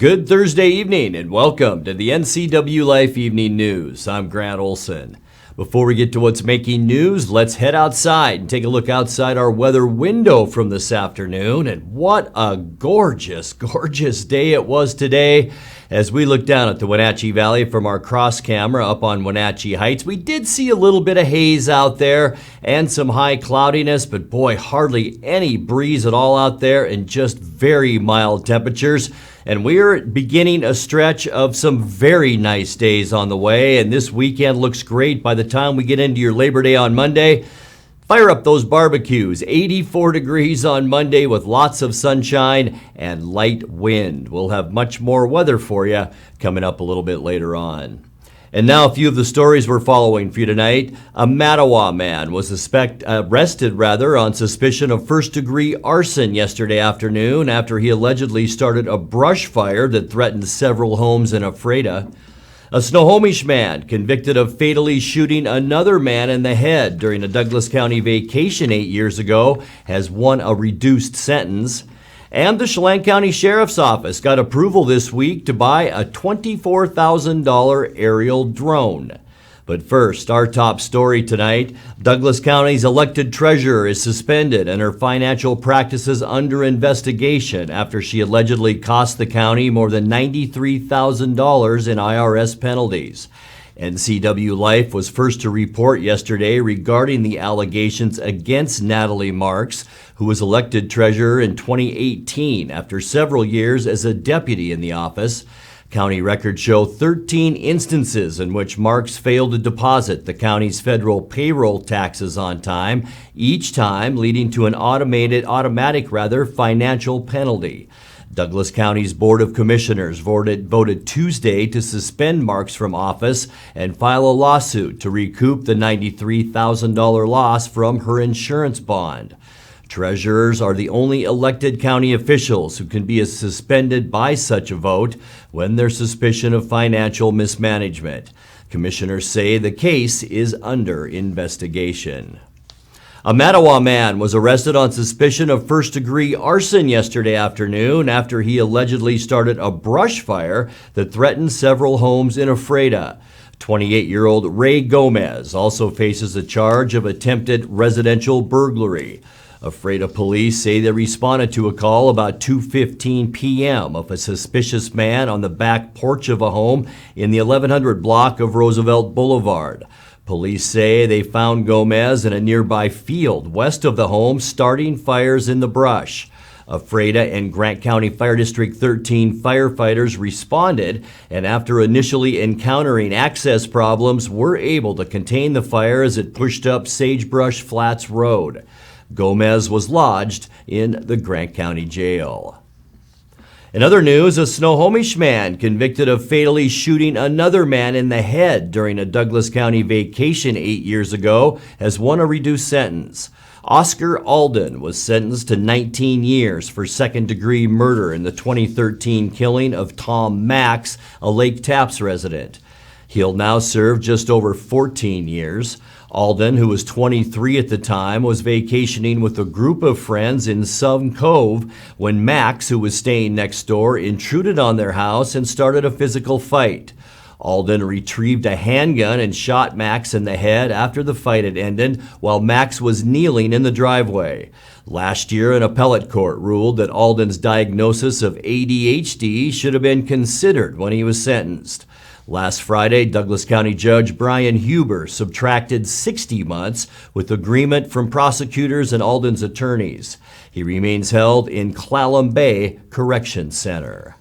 Good Thursday evening and welcome to the NCWLIFE Evening News. I'm Grant Olson. Before we get to what's making news, let's head outside and take a look outside our weather window from this afternoon. And what a gorgeous, gorgeous day it was today. As we look down at the Wenatchee Valley from our cross camera up on Wenatchee Heights, we did see a little bit of haze out there and some high cloudiness, but boy, hardly any breeze at all out there and just very mild temperatures. And we're beginning a stretch of some very nice days on the way, and this weekend looks great by the time we get into your Labor Day on Monday. Fire up those barbecues. 84 degrees on Monday with lots of sunshine and light wind. We'll have much more weather for you coming up a little bit later on. And now a few of the stories we're following for you tonight. A Mattawa man was arrested on suspicion of first-degree arson yesterday afternoon after he allegedly started a brush fire that threatened several homes in Ephrata. A Snohomish man convicted of fatally shooting another man in the head during a Douglas County vacation 8 years ago has won a reduced sentence. And the Chelan County Sheriff's Office got approval this week to buy a $24,000 aerial drone. But first, our top story tonight, Douglas County's elected treasurer is suspended and her financial practices under investigation after she allegedly cost the county more than $93,000 in IRS penalties. NCWLIFE was first to report yesterday regarding the allegations against Natalie Marks, who was elected treasurer in 2018 after several years as a deputy in the office. County records show 13 instances in which Marks failed to deposit the county's federal payroll taxes on time, each time leading to an automatic financial penalty. Douglas County's Board of Commissioners voted Tuesday to suspend Marks from office and file a lawsuit to recoup the $93,000 loss from her insurance bond. Treasurers are the only elected county officials who can be suspended by such a vote when there's suspicion of financial mismanagement. Commissioners say the case is under investigation. A Mattawa man was arrested on suspicion of first-degree arson yesterday afternoon after he allegedly started a brush fire that threatened several homes in Ephrata. 28-year-old Ray Gomez also faces a charge of attempted residential burglary. Ephrata police say they responded to a call about 2:15 p.m. of a suspicious man on the back porch of a home in the 1100 block of Roosevelt Boulevard. Police say they found Gomez in a nearby field west of the home starting fires in the brush. Ephrata and Grant County Fire District 13 firefighters responded, and after initially encountering access problems, were able to contain the fire as it pushed up Sagebrush Flats Road. Gomez was lodged in the Grant County Jail. In other news, a Snohomish man convicted of fatally shooting another man in the head during a Douglas County vacation 8 years ago has won a reduced sentence. Oscar Alden was sentenced to 19 years for second-degree murder in the 2013 killing of Tom Max, a Lake Tapps resident. He'll now serve just over 14 years. Alden, who was 23 at the time, was vacationing with a group of friends in Sun Cove when Max, who was staying next door, intruded on their house and started a physical fight. Alden retrieved a handgun and shot Max in the head after the fight had ended while Max was kneeling in the driveway. Last year, an appellate court ruled that Alden's diagnosis of ADHD should have been considered when he was sentenced. Last Friday, Douglas County Judge Brian Huber subtracted 60 months with agreement from prosecutors and Alden's attorneys. He remains held in Clallam Bay Correction Center.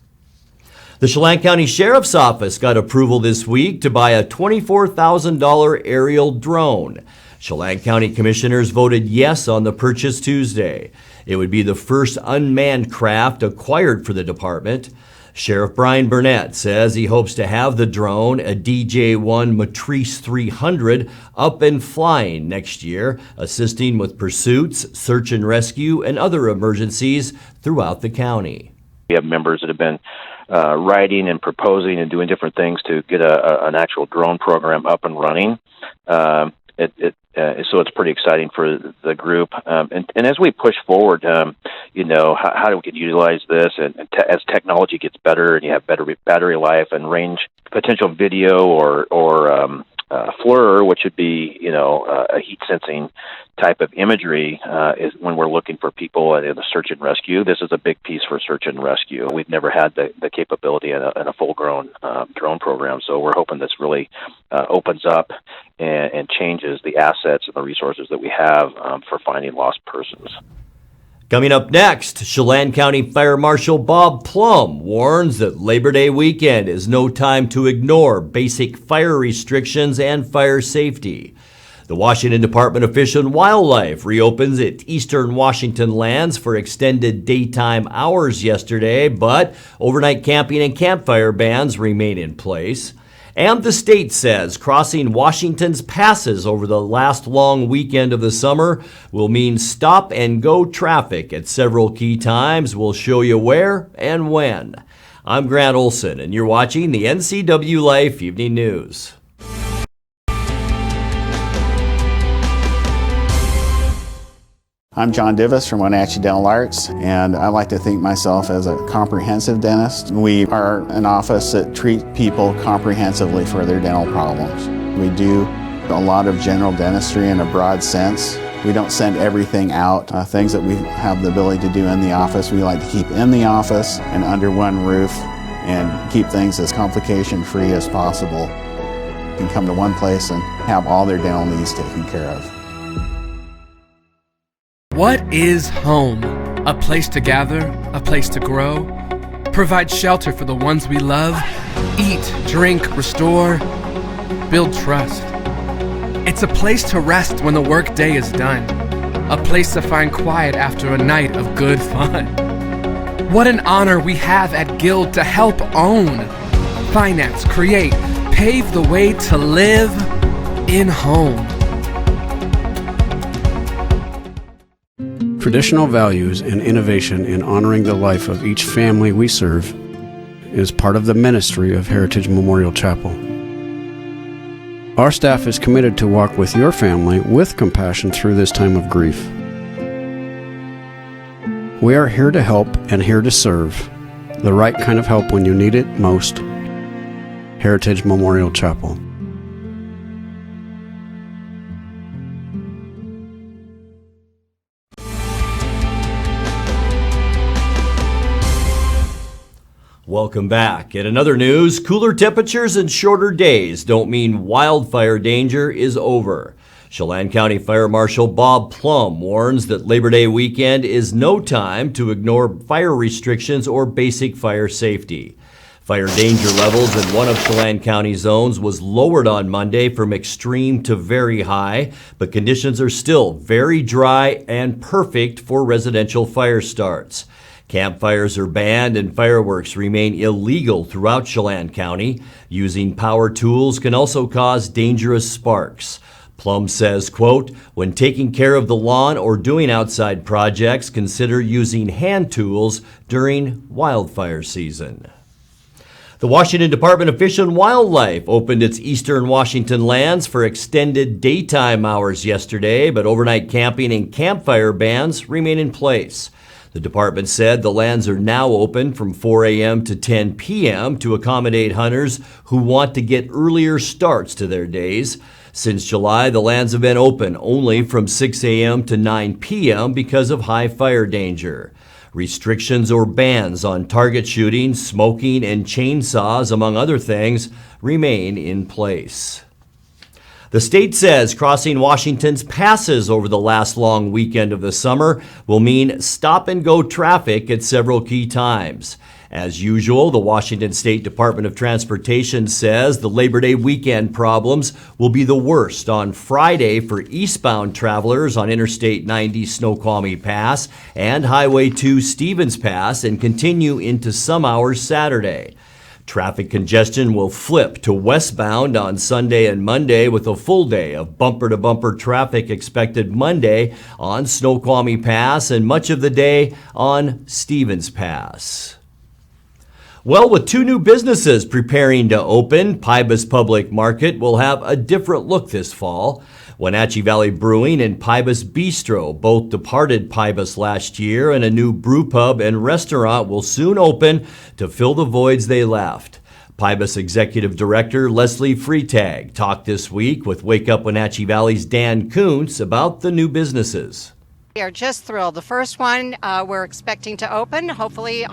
The Chelan County Sheriff's Office got approval this week to buy a $24,000 aerial drone. Chelan County Commissioners voted yes on the purchase Tuesday. It would be the first unmanned craft acquired for the department. Sheriff Brian Burnett says he hopes to have the drone, a DJ-1 Matrice 300, up and flying next year, assisting with pursuits, search and rescue, and other emergencies throughout the county. We have members that have been writing and proposing and doing different things to get an actual drone program up and running. So it's pretty exciting for the group. And as we push forward, how do we can utilize this? And as technology gets better and you have better battery life and range, potential video or FLIR, which would be, a heat sensing type of imagery, is when we're looking for people in the search and rescue. This is a big piece for search and rescue. We've never had the capability in a full-grown drone program, so we're hoping this really opens up and changes the assets and the resources that we have for finding lost persons. Coming up next, Chelan County Fire Marshal Bob Plum warns that Labor Day weekend is no time to ignore basic fire restrictions and fire safety. The Washington Department of Fish and Wildlife reopens its eastern Washington lands for extended daytime hours yesterday, but overnight camping and campfire bans remain in place. And the state says crossing Washington's passes over the last long weekend of the summer will mean stop and go traffic at several key times. We'll show you where and when. I'm Grant Olson, and you're watching the NCWLIFE Evening News. I'm John Divis from Wenatchee Dental Arts, and I like to think myself as a comprehensive dentist. We are an office that treats people comprehensively for their dental problems. We do a lot of general dentistry in a broad sense. We don't send everything out. Things that we have the ability to do in the office, we like to keep in the office and under one roof and keep things as complication-free as possible. You can come to one place and have all their dental needs taken care of. What is home? A place to gather, a place to grow, provide shelter for the ones we love, eat, drink, restore, build trust. It's a place to rest when the workday is done, a place to find quiet after a night of good fun. What an honor we have at Guild to help own, finance, create, pave the way to live in home. Traditional values and innovation in honoring the life of each family we serve is part of the ministry of Heritage Memorial Chapel. Our staff is committed to walk with your family with compassion through this time of grief. We are here to help and here to serve, the right kind of help when you need it most. Heritage Memorial Chapel. Welcome back. In another news, cooler temperatures and shorter days don't mean wildfire danger is over. Chelan County Fire Marshal Bob Plum warns that Labor Day weekend is no time to ignore fire restrictions or basic fire safety. Fire danger levels in one of Chelan County zones was lowered on Monday from extreme to very high, but conditions are still very dry and perfect for residential fire starts. Campfires are banned and fireworks remain illegal throughout Chelan County. Using power tools can also cause dangerous sparks. Plum says, quote, when taking care of the lawn or doing outside projects, consider using hand tools during wildfire season. The Washington Department of Fish and Wildlife opened its eastern Washington lands for extended daytime hours yesterday, but overnight camping and campfire bans remain in place. The department said the lands are now open from 4 a.m. to 10 p.m. to accommodate hunters who want to get earlier starts to their days. Since July, the lands have been open only from 6 a.m. to 9 p.m. because of high fire danger. Restrictions or bans on target shooting, smoking, and chainsaws, among other things, remain in place. The state says crossing Washington's passes over the last long weekend of the summer will mean stop-and-go traffic at several key times. As usual, the Washington State Department of Transportation says the Labor Day weekend problems will be the worst on Friday for eastbound travelers on Interstate 90 Snoqualmie Pass and Highway 2 Stevens Pass and continue into some hours Saturday. Traffic congestion will flip to westbound on Sunday and Monday with a full day of bumper-to-bumper traffic expected Monday on Snoqualmie Pass and much of the day on Stevens Pass. Well, with two new businesses preparing to open, Pybus Public Market will have a different look this fall. Wenatchee Valley Brewing and Pybus Bistro both departed Pybus last year, and a new brew pub and restaurant will soon open to fill the voids they left. Pybus Executive Director Leslie Freitag talked this week with Wake Up Wenatchee Valley's Dan Kuntz about the new businesses. We are just thrilled. The first one we're expecting to open, hopefully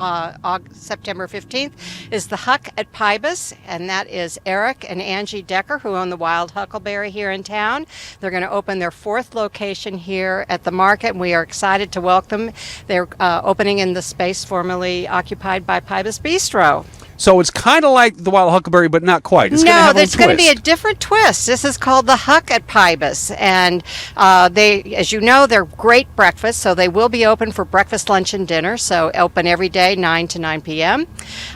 September 15th, is the Huck at Pybus, and that is Eric and Angie Decker, who own the Wild Huckleberry here in town. They're going to open their fourth location here at the market, and we are excited to welcome them. They're opening in the space formerly occupied by Pybus Bistro. So it's kind of like the Wild Huckleberry, but not quite. It's there's going to be a different twist. This is called the Huck at Pybus, and they, as you know, they're great breakfast, so they will be open for breakfast, lunch, and dinner, so open every day, 9 to 9 p.m.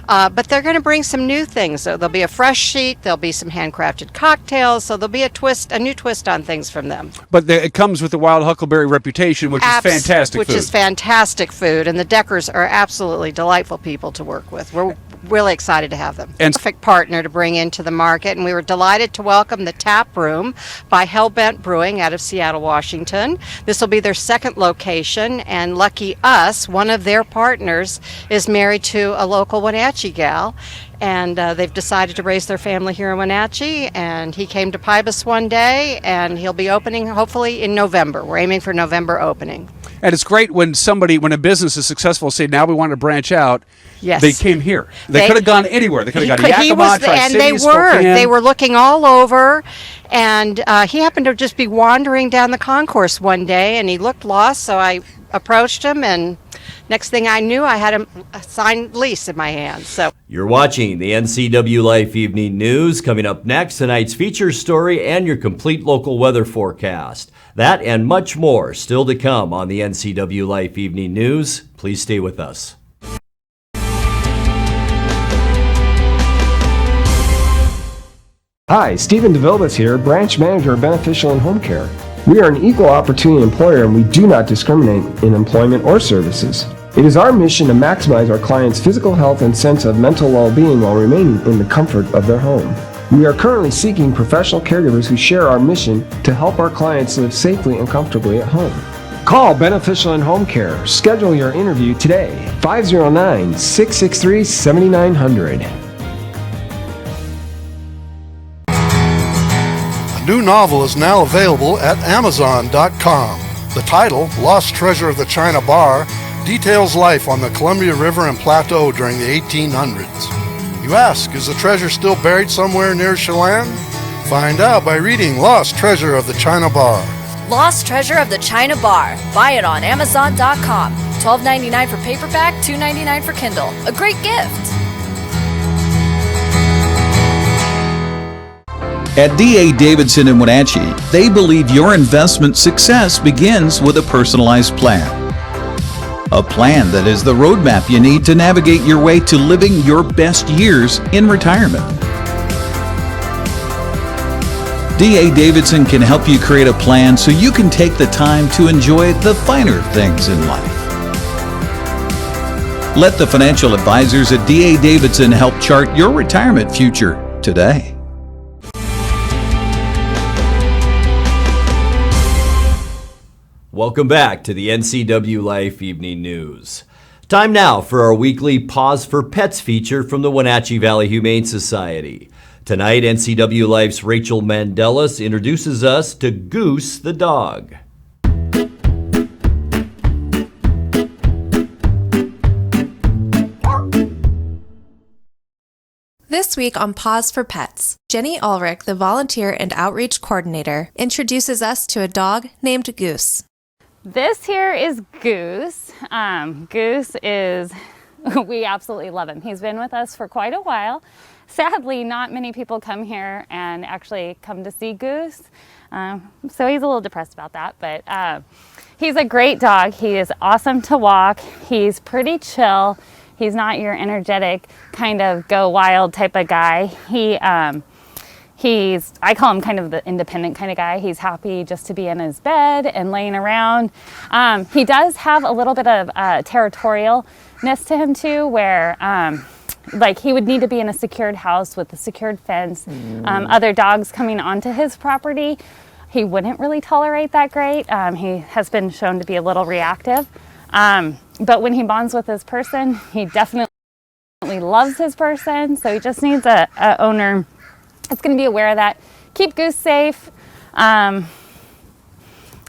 But they're going to bring some new things. So there'll be a fresh sheet, there'll be some handcrafted cocktails, so there'll be a new twist on things from them. But it comes with the Wild Huckleberry reputation, which is fantastic food. Which is fantastic food, and the Deckers are absolutely delightful people to work with. We're really excited to have them. And perfect partner to bring into the market, and we were delighted to welcome the Tap Room by Hellbent Brewing out of Seattle, Washington. This will be their second location, and lucky us, one of their partners is married to a local Wenatchee gal, and they've decided to raise their family here in Wenatchee, and he came to Pybus one day, and he'll be opening hopefully in November. We're aiming for November opening. And it's great when a business is successful, say, now we want to branch out. Yes. They came here. They could have gone anywhere. They could have gone to Yakima, Tri-Cities, Spokane. They were looking all over, and he happened to just be wandering down the concourse one day, and he looked lost, so I approached him, and next thing I knew, I had a signed lease in my hands. So you're watching the NCWLIFE Evening News. Coming up next, tonight's feature story and your complete local weather forecast. That and much more still to come on the NCWLIFE Evening News. Please stay with us. Hi, Stephen DeVilbiss here, Branch Manager of Beneficial and Home Care. We are an equal opportunity employer, and we do not discriminate in employment or services. It is our mission to maximize our clients' physical health and sense of mental well-being while remaining in the comfort of their home. We are currently seeking professional caregivers who share our mission to help our clients live safely and comfortably at home. Call Beneficial and Home Care. Schedule your interview today. 509-663-7900. A new novel is now available at Amazon.com. The title, Lost Treasure of the China Bar, details life on the Columbia River and Plateau during the 1800s. You ask, is the treasure still buried somewhere near Chelan? Find out by reading Lost Treasure of the China Bar. Lost Treasure of the China Bar. Buy it on Amazon.com. $12.99 for paperback, $2.99 for Kindle. A great gift. At D.A. Davidson in Wenatchee, they believe your investment success begins with a personalized plan. A plan that is the roadmap you need to navigate your way to living your best years in retirement. D.A. Davidson can help you create a plan so you can take the time to enjoy the finer things in life. Let the financial advisors at D.A. Davidson help chart your retirement future today. Welcome back to the NCWLIFE Evening News. Time now for our weekly Pause for Pets feature from the Wenatchee Valley Humane Society. Tonight, NCWLIFE's Rachel Mandelis introduces us to Goose the dog. This week on Pause for Pets, Jenny Ulrich, the volunteer and outreach coordinator, introduces us to a dog named Goose. This here is Goose. Goose is, we absolutely love him. He's been with us for quite a while. Sadly, not many people come here and actually come to see Goose. So he's a little depressed about that, but he's a great dog. He is awesome to walk. He's pretty chill. He's not your energetic kind of go wild type of guy. I call him kind of the independent kind of guy. He's happy just to be in his bed and laying around. He does have a little bit of territorialness to him too, where like he would need to be in a secured house with a secured fence. Other dogs coming onto his property, he wouldn't really tolerate that great. He has been shown to be a little reactive. But when he bonds with his person, he definitely loves his person. So he just needs a owner that's going to be aware of that. Keep Goose safe. And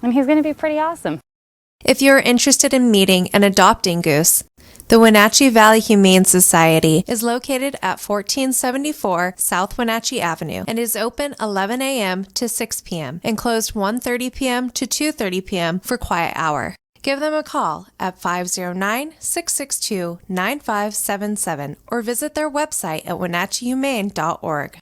he's going to be pretty awesome. If you're interested in meeting and adopting Goose, the Wenatchee Valley Humane Society is located at 1474 South Wenatchee Avenue and is open 11 a.m. to 6 p.m. and closed 1:30 p.m. to 2:30 p.m. for quiet hour. Give them a call at 509-662-9577 or visit their website at wenatcheehumane.org.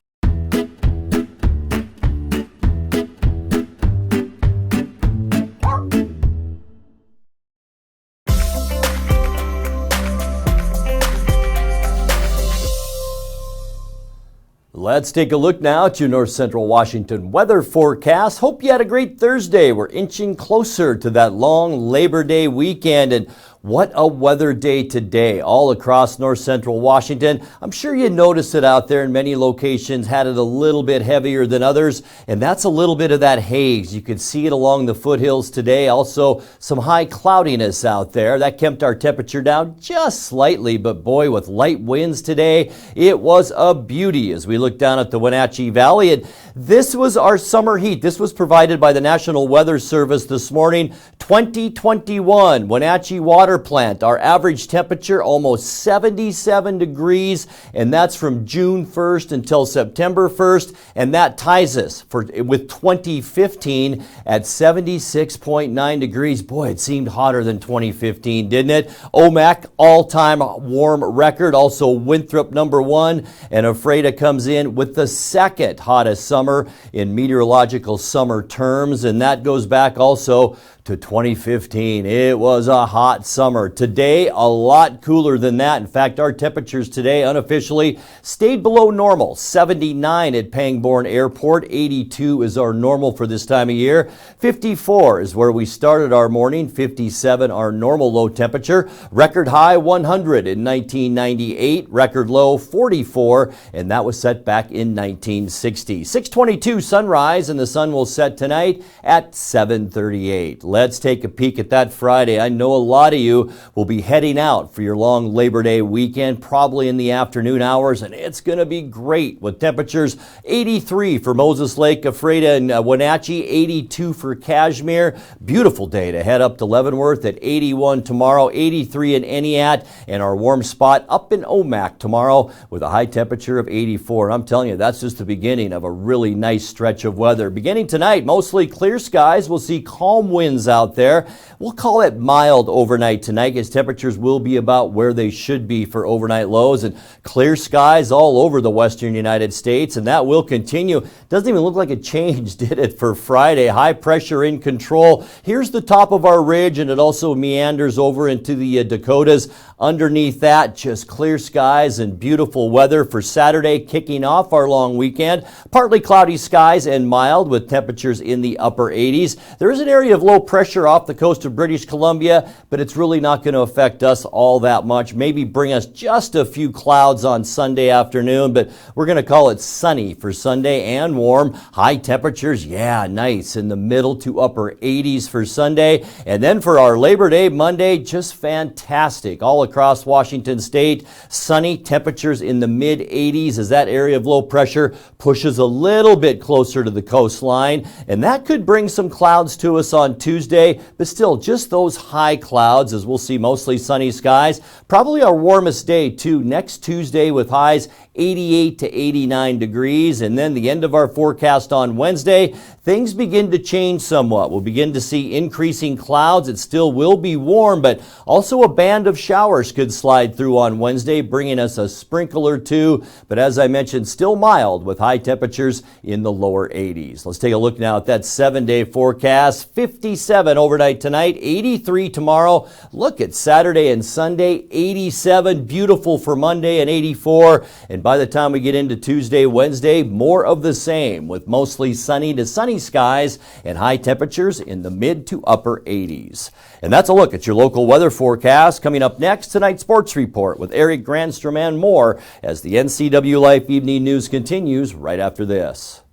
Let's take a look now at your North Central Washington weather forecast. Hope you had a great Thursday. We're inching closer to that long Labor Day weekend, and what a weather day today all across North Central Washington. I'm sure you noticed it out there in many locations, had it a little bit heavier than others, and that's a little bit of that haze. You could see it along the foothills today. Also, some high cloudiness out there. That kept our temperature down just slightly, but boy, with light winds today, it was a beauty as we look down at the Wenatchee Valley. And this was our summer heat. This was provided by the National Weather Service this morning. 2021 Wenatchee Water Plant. Our average temperature almost 77 degrees, and that's from June 1st until September 1st, and that ties us with 2015 at 76.9 degrees. Boy, it seemed hotter than 2015, didn't it? Omak, all-time warm record. Also Winthrop, #1, and Ephrata comes in with the second hottest summer in meteorological summer terms, and that goes back also to 2015. It was a hot summer. Today, a lot cooler than that. In fact, our temperatures today unofficially stayed below normal. 79 at Pangbourne Airport. 82 is our normal for this time of year. 54 is where we started our morning. 57 our normal low temperature. Record high 100 in 1998. Record low 44, and that was set back in 1960. 6:22 sunrise, and the sun will set tonight at 7:38. Let's take a peek at that Friday. I know a lot of you will be heading out for your long Labor Day weekend, probably in the afternoon hours, and it's going to be great with temperatures 83 for Moses Lake, Ephrata, and Wenatchee, 82 for Cashmere. Beautiful day to head up to Leavenworth at 81 tomorrow, 83 in Eniat, and our warm spot up in Omak tomorrow with a high temperature of 84. And I'm telling you, that's just the beginning of a really nice stretch of weather. Beginning tonight, mostly clear skies. We'll see calm winds out there. We'll call it mild overnight tonight as temperatures will be about where they should be for overnight lows, and clear skies all over the western United States, and that will continue. Doesn't even look like it changed, did it, for Friday? High pressure in control. Here's the top of our ridge, and it also meanders over into the Dakotas. Underneath that, just clear skies and beautiful weather for Saturday, kicking off our long weekend. Partly cloudy skies and mild with temperatures in the upper 80s. There is an area of low pressure off the coast of British Columbia, but it's really not going to affect us all that much. Maybe bring us just a few clouds on Sunday afternoon, but we're going to call it sunny for Sunday and warm. High temperatures, yeah, nice in the middle to upper 80s for Sunday. And then for our Labor Day Monday, just fantastic all across Washington State. Sunny temperatures in the mid 80s as that area of low pressure pushes a little bit closer to the coastline, and that could bring some clouds to us on Tuesday, but still just those high clouds as we'll see mostly sunny skies. Probably our warmest day too next Tuesday with highs 88 to 89 degrees, and then the end of our forecast on Wednesday, things begin to change somewhat. We'll begin to see increasing clouds. It still will be warm, but also a band of showers could slide through on Wednesday, bringing us a sprinkle or two, but as I mentioned, still mild with high temperatures in the lower 80s. Let's take a look now at that 7-day forecast. 57 overnight tonight, 83 tomorrow. Look at Saturday and Sunday, 87, beautiful for Monday, and 84. And by the time we get into Tuesday, Wednesday, more of the same with mostly sunny to sunny skies and high temperatures in the mid to upper 80s. And that's a look at your local weather forecast. Coming up next, next tonight's Sports Report with Eric Grandstrom and more as the NCWLIFE Evening News continues right after this.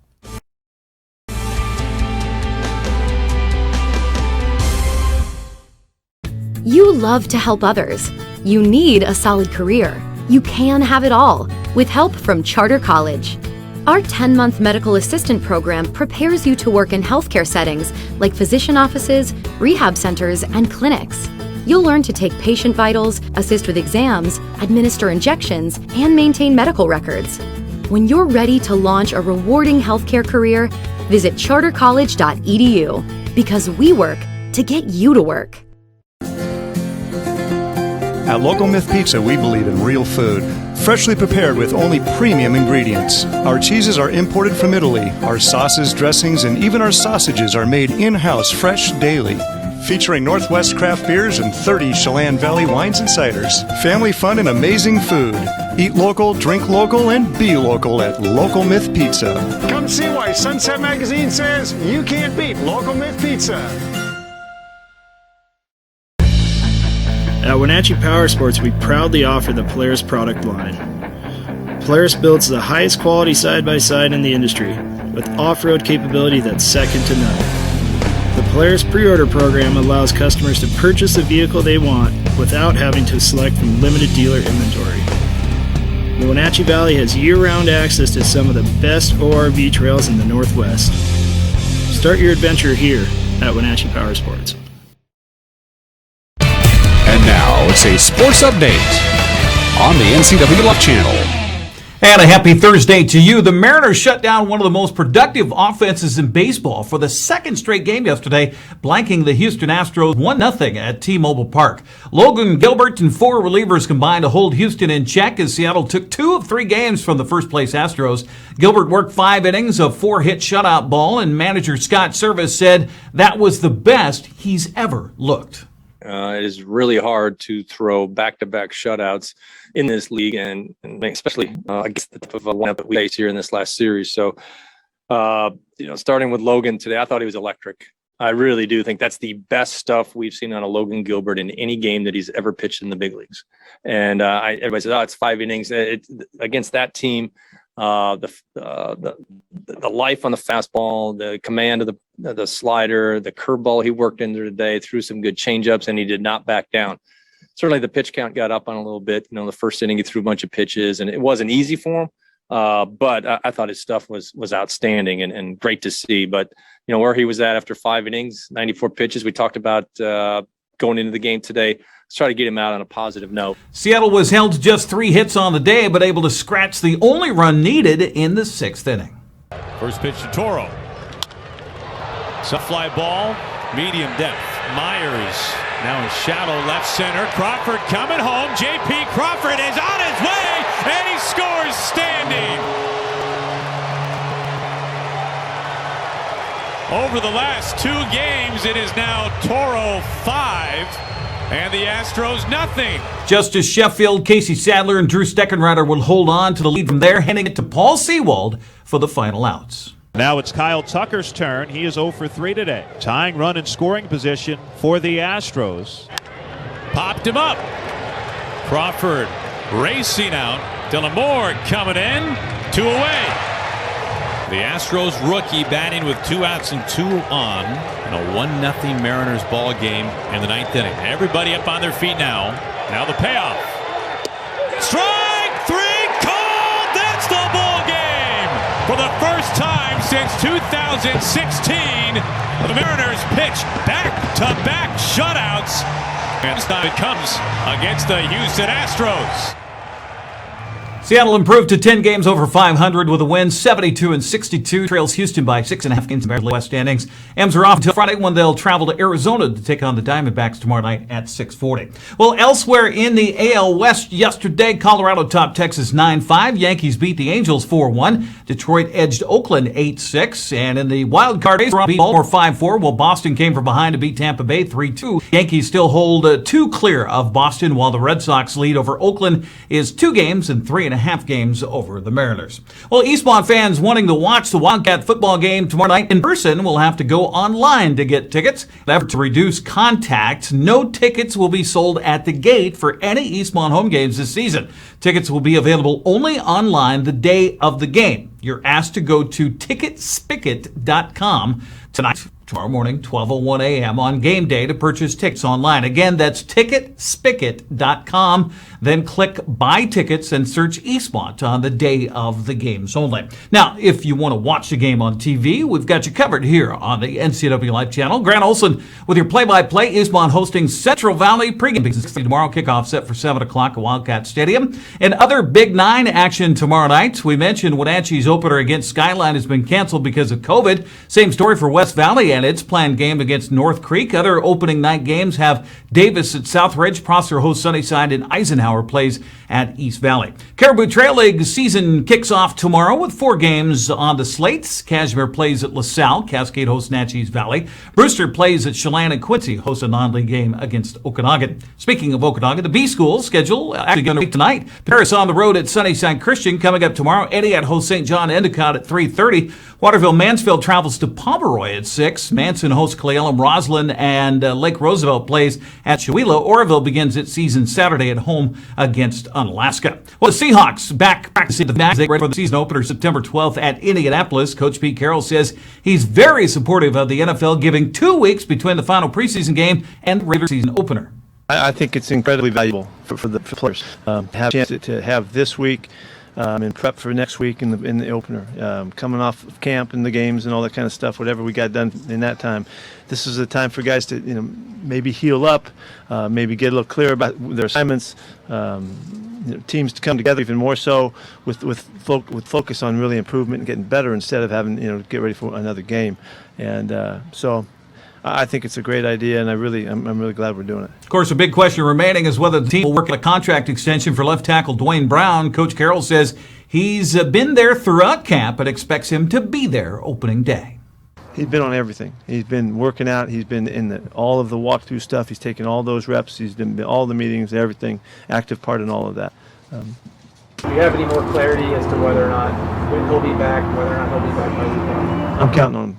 You love to help others. You need a solid career. You can have it all with help from Charter College. Our 10-month medical assistant program prepares you to work in healthcare settings like physician offices, rehab centers, and clinics. You'll learn to take patient vitals, assist with exams, administer injections, and maintain medical records. When you're ready to launch a rewarding healthcare career, visit chartercollege.edu because we work to get you to work. At Local Myth Pizza, we believe in real food, freshly prepared with only premium ingredients. Our cheeses are imported from Italy. Our sauces, dressings, and even our sausages are made in-house fresh daily. Featuring Northwest craft beers and 30 Chelan Valley wines and ciders. Family fun and amazing food. Eat local, drink local, and be local at Local Myth Pizza. Come see why Sunset Magazine says you can't beat Local Myth Pizza. At Wenatchee Power Sports, we proudly offer the Polaris product line. Polaris builds the highest quality side-by-side in the industry, with off-road capability that's second to none. The Polaris pre-order program allows customers to purchase the vehicle they want without having to select from limited dealer inventory. The Wenatchee Valley has year-round access to some of the best ORV trails in the Northwest. Start your adventure here at Wenatchee Power Sports. And now it's a sports update on the NCWLIFE channel. And a happy Thursday to you. The Mariners shut down one of the most productive offenses in baseball for the second straight game yesterday, blanking the Houston Astros 1-0 at T-Mobile Park. Logan Gilbert and 4 relievers combined to hold Houston in check as Seattle took 2 of 3 games from the first-place Astros. Gilbert worked 5 innings of 4-hit shutout ball, and manager Scott Service said that was the best he's ever looked. It is really hard to throw back-to-back shutouts in this league, and especially against the type of lineup that we faced here in this last series. So, starting with Logan today, I thought he was electric. I really do think that's the best stuff we've seen on a Logan Gilbert in any game that he's ever pitched in the big leagues. And everybody says, it's 5 innings. Against that team, the life on the fastball, the command of the slider, the curveball he worked in there today, threw some good changeups, and he did not back down. Certainly the pitch count got up on a little bit. The first inning he threw a bunch of pitches, and it wasn't easy for him. But I thought his stuff was outstanding and great to see. But where he was at after 5 innings, 94 pitches, we talked about going into the game today. Let's try to get him out on a positive note. Seattle was held to just 3 hits on the day, but able to scratch the only run needed in the 6th inning. First pitch to Toro. It's a fly ball, medium depth. Myers now in shallow left center. Crawford coming home. J.P. Crawford is on his way, and he scores standing. Over the last 2 games, it is now Toro 5. And the Astros, nothing. Justice Sheffield, Casey Sadler, and Drew Steckenrider will hold on to the lead from there, handing it to Paul Sewald for the final outs. Now it's Kyle Tucker's turn. He is 0 for 3 today. Tying run in scoring position for the Astros. Popped him up. Crawford racing out. Dylan Moore coming in. 2 away. The Astros rookie batting with 2 outs and 2 on in a 1-0 Mariners ball game in the 9th inning. Everybody up on their feet now. Now the payoff. Strike 3 called. That's the ball game. For the first time since 2016, the Mariners pitch back-to-back shutouts. And this time it comes against the Houston Astros. Seattle improved to 10 games over 500 with a win, 72-62. Trails Houston by 6.5 games in the West standings. M's are off until Friday when they'll travel to Arizona to take on the Diamondbacks tomorrow night at 6:40. Well, elsewhere in the AL West yesterday, Colorado topped Texas 9-5. Yankees beat the Angels 4-1. Detroit edged Oakland 8-6. And in the wild card race, beat Baltimore 5-4, while Boston came from behind to beat Tampa Bay 3-2. Yankees still hold 2 clear of Boston, while the Red Sox lead over Oakland is 2 games and 3.5 6.5 games over the Mariners. Well, Eastmont fans wanting to watch the Wildcat football game tomorrow night in person will have to go online to get tickets. In an effort to reduce contact, no tickets will be sold at the gate for any Eastmont home games this season. Tickets will be available only online the day of the game. You're asked to go to ticketspicket.com tonight, tomorrow morning, 12:01 a.m. on game day to purchase tickets online. Again, that's ticketspicket.com. Then click Buy Tickets and search Eastmont on the day of the games only. Now, if you want to watch the game on TV, we've got you covered here on the NCWLIFE channel. Grant Olson with your play-by-play. Eastmont hosting Central Valley pregame tomorrow. Kickoff set for 7 o'clock at Wildcat Stadium. And other Big Nine action tomorrow night. We mentioned Wenatchee's opener against Skyline has been canceled because of COVID. Same story for West Valley and its planned game against North Creek. Other opening night games have Davis at Southridge, Prosser hosts Sunnyside, and Eisenhower plays at East Valley. Caribou Trail League season kicks off tomorrow with 4 games on the slate. Cashmere plays at LaSalle. Cascade hosts Natchez Valley. Brewster plays at Chelan, and Quincy hosts a non-league game against Okanagan. Speaking of Okanagan, the B School schedule actually going to be tonight. Paris on the road at Sunnyside Christian. Coming up tomorrow, Etihad hosts St. John Endicott at 3:30. Waterville Mansfield travels to Pomeroy at 6. Manson hosts Cle-Elum Roslyn, and Lake Roosevelt plays at Chelan. Oroville begins its season Saturday at home against Unalaska. Well, the Seahawks back practicing the match. They ready for the season opener September 12th at Indianapolis. Coach Pete Carroll says he's very supportive of the NFL giving 2 weeks between the final preseason game and the regular season opener. I think it's incredibly valuable for the players to have a chance to have this week and prep for next week in the opener, coming off of camp and the games and all that kind of stuff. Whatever we got done in that time, this is a time for guys to maybe heal up, maybe get a little clearer about their assignments. Teams to come together even more so with focus on really improvement and getting better instead of having to get ready for another game. And so I think it's a great idea, and I'm really glad we're doing it. Of course, a big question remaining is whether the team will work on a contract extension for left tackle Dwayne Brown. Coach Carroll says he's been there throughout camp and expects him to be there opening day. He's been on everything. He's been working out. He's been in all of the walkthrough stuff. He's taken all those reps. He's been all the meetings, everything, active part in all of that. Do you have any more clarity as to whether or not when he'll be back, whether or not he'll be back by week? I'm counting on him.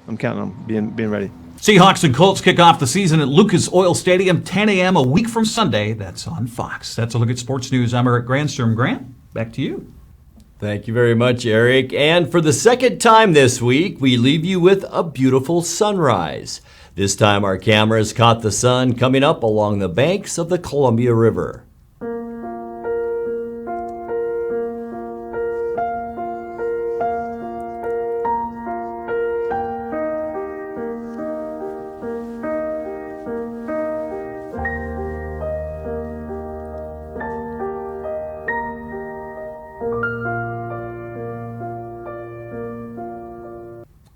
I'm counting on him being ready. Seahawks and Colts kick off the season at Lucas Oil Stadium, 10 a.m. a week from Sunday. That's on Fox. That's a look at sports news. I'm Eric Grandstrom. Grant, back to you. Thank you very much, Eric. And for the second time this week, we leave you with a beautiful sunrise. This time our cameras caught the sun coming up along the banks of the Columbia River.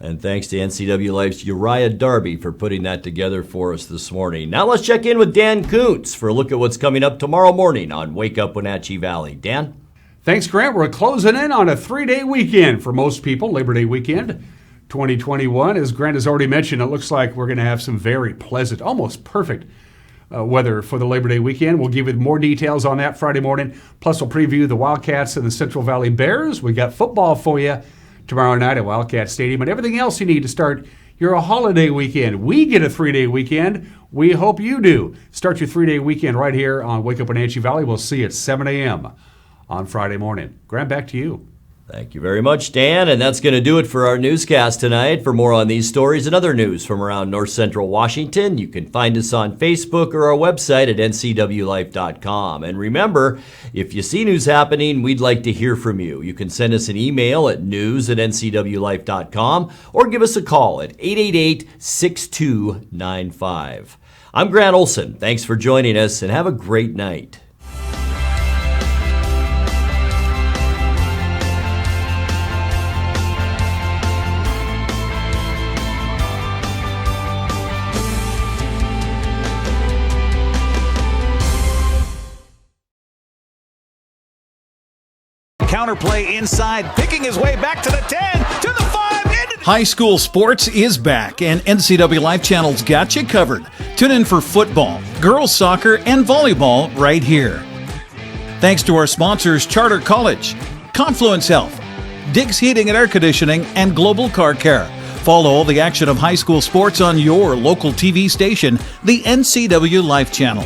And thanks to NCWLIFE's Uriah Darby for putting that together for us this morning. Now let's check in with Dan Kuntz for a look at what's coming up tomorrow morning on Wake Up Wenatchee Valley. Dan? Thanks, Grant. We're closing in on a 3-day weekend for most people, Labor Day weekend 2021. As Grant has already mentioned, it looks like we're going to have some very pleasant, almost perfect weather for the Labor Day weekend. We'll give you more details on that Friday morning. Plus, we'll preview the Wildcats and the Central Valley Bears. We got football for you tomorrow night at Wildcat Stadium, and everything else you need to start your holiday weekend. We get a 3-day weekend. We hope you do. Start your 3-day weekend right here on Wake Up Wenatchee Valley. We'll see you at 7 a.m. on Friday morning. Grant, back to you. Thank you very much, Dan. And that's going to do it for our newscast tonight. For more on these stories and other news from around North Central Washington, you can find us on Facebook or our website at ncwlife.com. And remember, if you see news happening, we'd like to hear from you. You can send us an email at news@ncwlife.com or give us a call at 888-6295. I'm Grant Olson. Thanks for joining us and have a great night. Counterplay inside, picking his way back to the 10, to the 5, into the... High school sports is back, and NCWLIFE Channel's got you covered. Tune in for football, girls soccer, and volleyball right here. Thanks to our sponsors, Charter College, Confluence Health, Diggs Heating and Air Conditioning, and Global Car Care. Follow all the action of high school sports on your local TV station, the NCWLIFE channel.